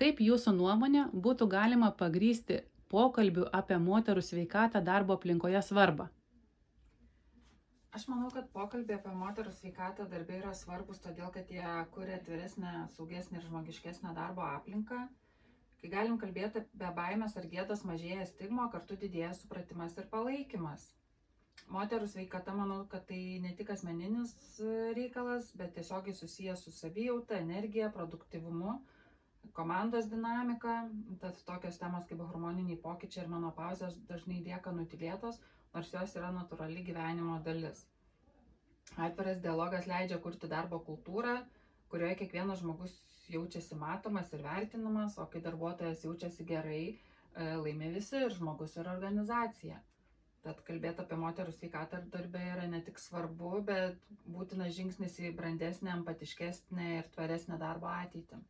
Kaip jūsų nuomonė būtų galima pagrįsti pokalbių apie moterų sveikatą darbo aplinkoje svarbą? Aš manau, kad pokalbiai apie moterų sveikatą darbė yra svarbus, todėl kad jie kuria atviresnę, saugesnę ir žmogiškesnę darbo aplinką. Kai galim kalbėti apie baimės ar gėdos, mažėja stigmo, kartu didėja supratimas ir palaikymas. Moterų sveikata, manau, kad tai ne tik asmeninis reikalas, bet tiesiogiai susijęs su savijauta, energija, produktyvumu, komandos dinamika. Tad tokios temos kaip hormoniniai pokyčiai ir menopauzės dažnai lieka nutylėtos, nors jos yra natūrali gyvenimo dalis. Atviras dialogas leidžia kurti darbo kultūrą, kurioje kiekvienas žmogus jaučiasi matomas ir vertinamas, o kai darbuotojas jaučiasi gerai, laimi visi ir žmogus ir organizacija. Tad kalbėti apie moterų sveikatą darbe yra ne tik svarbu, bet būtinas žingsnis į brandesnę, empatiškesnę ir tvaresnę darbo ateitį.